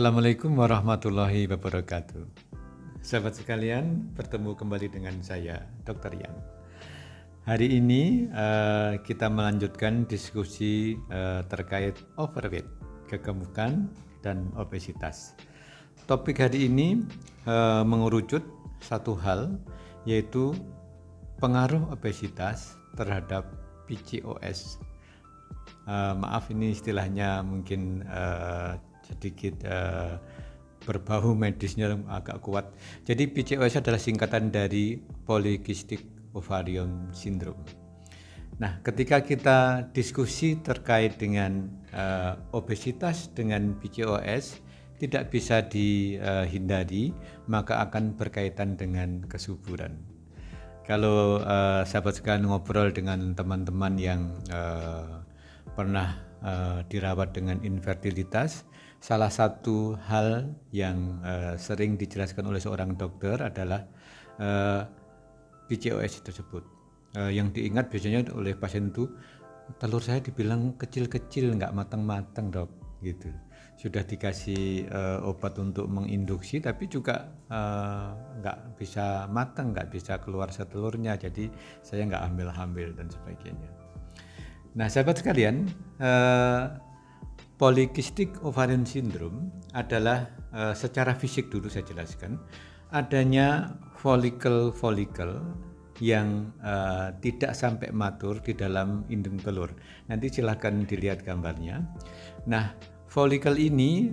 Assalamualaikum warahmatullahi wabarakatuh. Sahabat sekalian, bertemu kembali dengan saya, Dr. Yan. Hari ini kita melanjutkan diskusi terkait overweight, kegemukan, dan obesitas. Topik hari ini mengerucut satu hal, yaitu pengaruh obesitas terhadap PCOS. Maaf, ini istilahnya mungkin sedikit berbau medisnya agak kuat. Jadi PCOS adalah singkatan dari Polycystic Ovarian Syndrome. Nah, ketika kita diskusi terkait dengan obesitas dengan PCOS, tidak bisa dihindari, maka akan berkaitan dengan kesuburan. Kalau sahabat sekalian ngobrol dengan teman-teman yang pernah dirawat dengan infertilitas, salah satu hal yang sering dijelaskan oleh seorang dokter adalah PCOS tersebut. Yang diingat biasanya oleh pasien itu, telur saya dibilang kecil-kecil, nggak matang-matang dok, gitu. Sudah dikasih obat untuk menginduksi, tapi juga nggak bisa matang, nggak bisa keluar setelurnya, jadi saya nggak hamil-hamil dan sebagainya. Nah, sahabat sekalian, Polycystic Ovarian Syndrome adalah secara fisik dulu saya jelaskan, adanya folikel-folikel yang tidak sampai matur di dalam indung telur. Nanti silakan dilihat gambarnya. Nah, folikel ini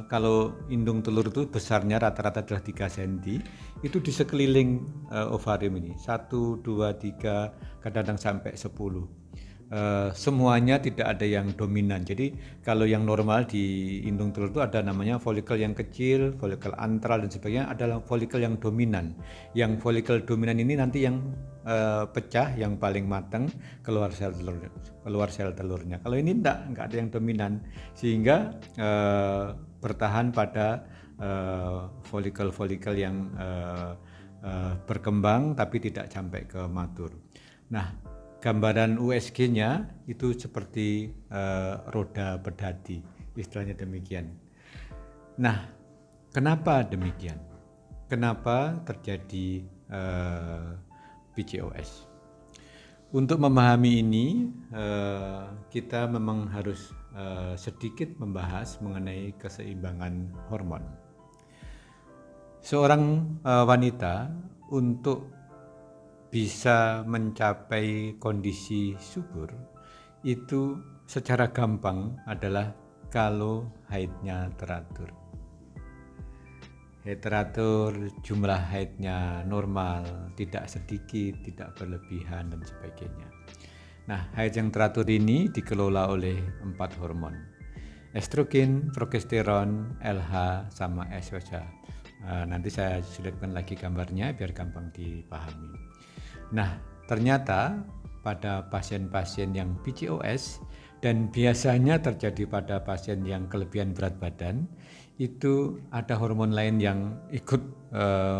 kalau indung telur itu besarnya rata-rata adalah 3 cm, itu di sekeliling ovarium ini 1, 2, 3, kadang-kadang sampai 10. Semuanya tidak ada yang dominan. Jadi kalau yang normal di indung telur itu ada namanya folikel yang kecil, folikel antral dan sebagainya, adalah folikel yang dominan. Yang folikel dominan ini nanti yang pecah, yang paling matang, keluar sel telurnya. Kalau ini enggak ada yang dominan, sehingga bertahan pada folikel-folikel yang berkembang tapi tidak sampai ke matur. Nah, gambaran USG-nya itu seperti roda berdadi, istilahnya demikian. Nah, kenapa demikian? Kenapa terjadi PCOS? Untuk memahami ini, kita memang harus sedikit membahas mengenai keseimbangan hormon. Seorang wanita untuk bisa mencapai kondisi subur itu secara gampang adalah kalau haidnya teratur. Haid teratur, jumlah haidnya normal, tidak sedikit, tidak berlebihan dan sebagainya. Nah, haid yang teratur ini dikelola oleh 4 hormon. Estrogen, progesteron, LH, sama FSH. Nanti saya selipkan lagi gambarnya biar gampang dipahami. Nah, ternyata pada pasien-pasien yang PCOS, dan biasanya terjadi pada pasien yang kelebihan berat badan, itu ada hormon lain yang ikut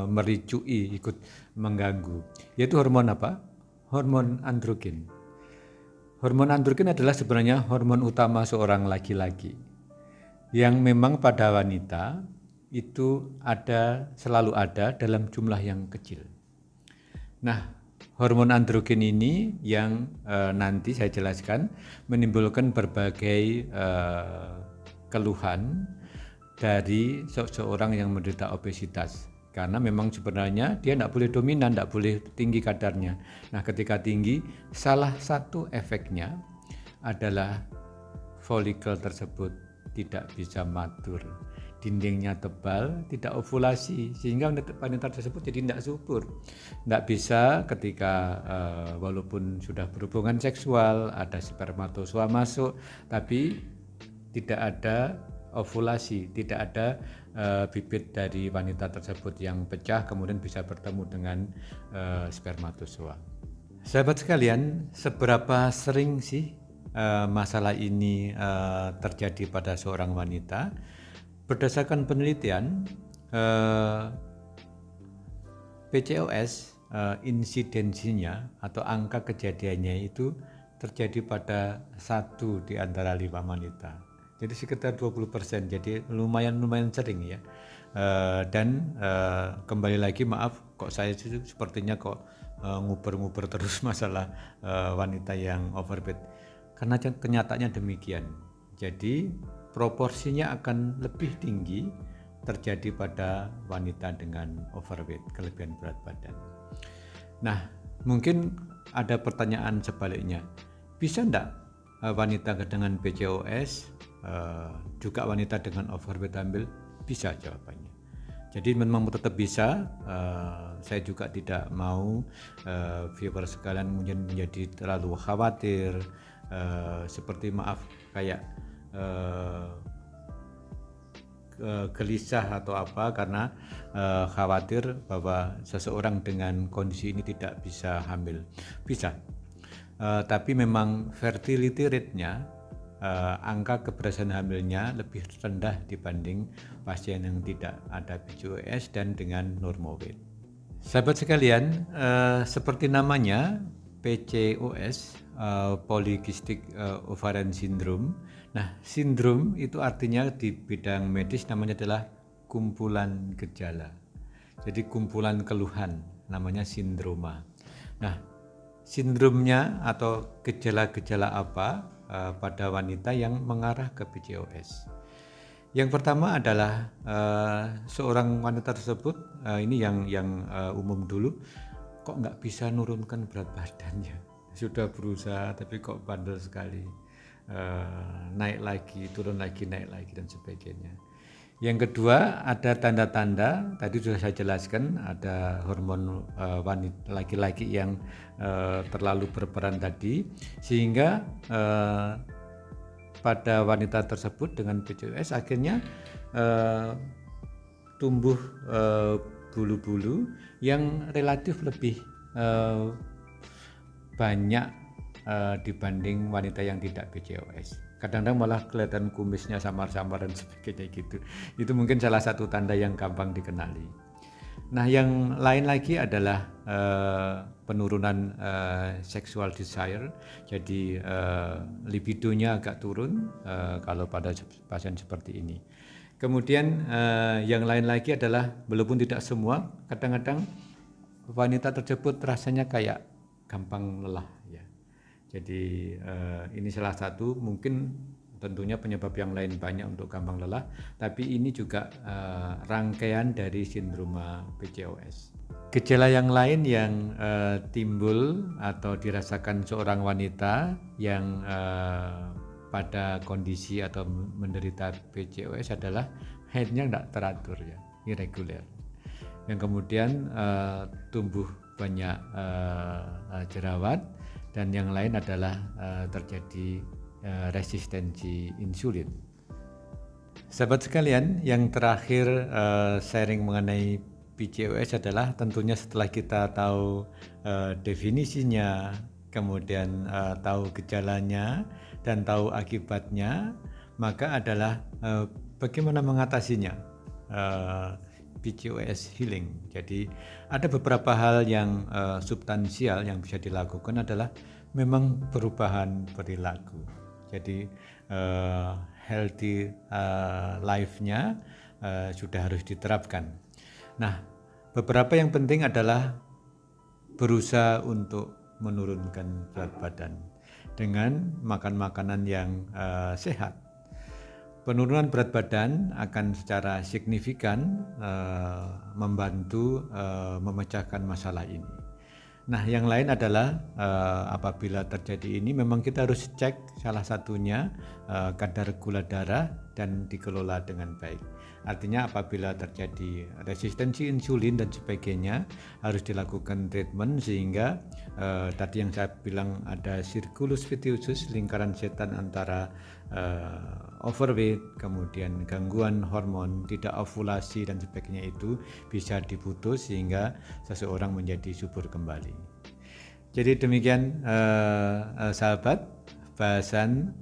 mericui, ikut mengganggu. Yaitu hormon apa? Hormon androgen. Hormon androgen adalah sebenarnya hormon utama seorang laki-laki, yang memang pada wanita itu selalu ada dalam jumlah yang kecil. Nah, hormon androgen ini yang nanti saya jelaskan menimbulkan berbagai keluhan dari seseorang yang menderita obesitas. Karena memang sebenarnya dia tidak boleh dominan, tidak boleh tinggi kadarnya. Nah, ketika tinggi, salah satu efeknya adalah folikel tersebut tidak bisa matur, dindingnya tebal, tidak ovulasi, sehingga wanita tersebut jadi tidak subur. Tidak bisa ketika walaupun sudah berhubungan seksual, ada spermatozoa masuk, tapi tidak ada ovulasi, tidak ada bibit dari wanita tersebut yang pecah kemudian bisa bertemu dengan spermatozoa. Sahabat sekalian, seberapa sering sih masalah ini terjadi pada seorang wanita? Berdasarkan penelitian, PCOS insidensinya atau angka kejadiannya itu terjadi pada 1 di antara 5 wanita. Jadi sekitar 20%. Jadi lumayan sering ya. Dan kembali lagi, maaf kok saya sepertinya kok nguber-nguber terus masalah wanita yang overweight. Karena kenyataannya demikian. Jadi proporsinya akan lebih tinggi terjadi pada wanita dengan overweight, kelebihan berat badan. Nah, mungkin ada pertanyaan sebaliknya. Bisa enggak wanita dengan PCOS juga wanita dengan overweight hamil? Bisa jawabannya. Jadi memang tetap bisa. Saya juga tidak mau viewers sekalian menjadi terlalu khawatir, seperti maaf kayak gelisah atau apa karena khawatir bahwa seseorang dengan kondisi ini tidak bisa hamil. Bisa, tapi memang fertility rate-nya, angka keberhasilan hamilnya lebih rendah dibanding pasien yang tidak ada PCOS dan dengan normal weight. Sahabat sekalian, seperti namanya PCOS, Polycystic Ovarian Syndrome. Nah, sindrom itu artinya di bidang medis namanya adalah kumpulan gejala. Jadi kumpulan keluhan, namanya sindroma. Nah, sindromnya atau gejala-gejala apa pada wanita yang mengarah ke PCOS? Yang pertama adalah seorang wanita tersebut, ini yang umum dulu, kok nggak bisa nurunkan berat badannya. Sudah berusaha tapi kok bandel sekali, naik lagi, turun lagi, naik lagi dan sebagainya. Yang kedua ada tanda-tanda, tadi sudah saya jelaskan, ada hormon wanita laki-laki yang terlalu berperan tadi, sehingga pada wanita tersebut dengan PCOS akhirnya tumbuh bulu-bulu yang relatif lebih banyak dibanding wanita yang tidak PCOS. Kadang-kadang malah kelihatan kumisnya samar-samar dan sebagainya gitu. Itu mungkin salah satu tanda yang gampang dikenali. Nah, yang lain lagi adalah penurunan sexual desire. Jadi libidonya agak turun kalau pada pasien seperti ini. Kemudian yang lain lagi adalah, walaupun tidak semua, kadang-kadang wanita tersebut rasanya kayak gampang lelah ya. Jadi ini salah satu, mungkin tentunya penyebab yang lain banyak untuk gampang lelah, tapi ini juga rangkaian dari sindroma PCOS. Gejala yang lain yang timbul atau dirasakan seorang wanita yang pada kondisi atau menderita PCOS adalah haidnya tidak teratur ya, irregular. Yang kemudian tumbuh banyak jerawat, dan yang lain adalah terjadi resistensi insulin. Sahabat sekalian, yang terakhir sharing mengenai PCOS adalah tentunya setelah kita tahu definisinya, kemudian tahu gejalanya dan tahu akibatnya, maka adalah bagaimana mengatasinya, PCOS healing. Jadi ada beberapa hal yang substansial yang bisa dilakukan adalah memang perubahan perilaku. Jadi healthy life-nya sudah harus diterapkan. Nah, beberapa yang penting adalah berusaha untuk menurunkan berat badan dengan makan makanan yang sehat. Penurunan berat badan akan secara signifikan membantu memecahkan masalah ini. Nah, yang lain adalah apabila terjadi ini memang kita harus cek salah satunya kadar gula darah dan dikelola dengan baik. Artinya apabila terjadi resistensi insulin dan sebagainya harus dilakukan treatment sehingga tadi yang saya bilang ada circulus vitiosus, lingkaran setan antara overweight, kemudian gangguan hormon, tidak ovulasi dan sebagainya itu bisa diputus sehingga seseorang menjadi subur kembali. Jadi demikian sahabat, bahasan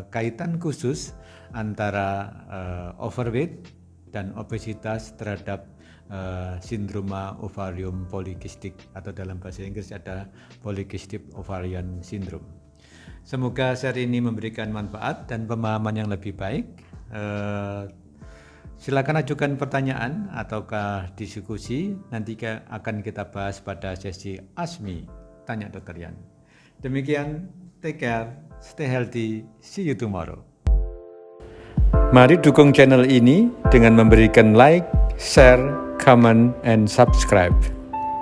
kaitan khusus antara overweight dan obesitas terhadap sindroma ovarium polycystic, atau dalam bahasa Inggris ada polycystic ovarian syndrome. Semoga seri ini memberikan manfaat dan pemahaman yang lebih baik. Silakan ajukan pertanyaan ataukah diskusi, nanti akan kita bahas pada sesi ASMI Tanya Dr. Yan. Demikian, take care, stay healthy, see you tomorrow. Mari dukung channel ini dengan memberikan like, share, comment, and subscribe.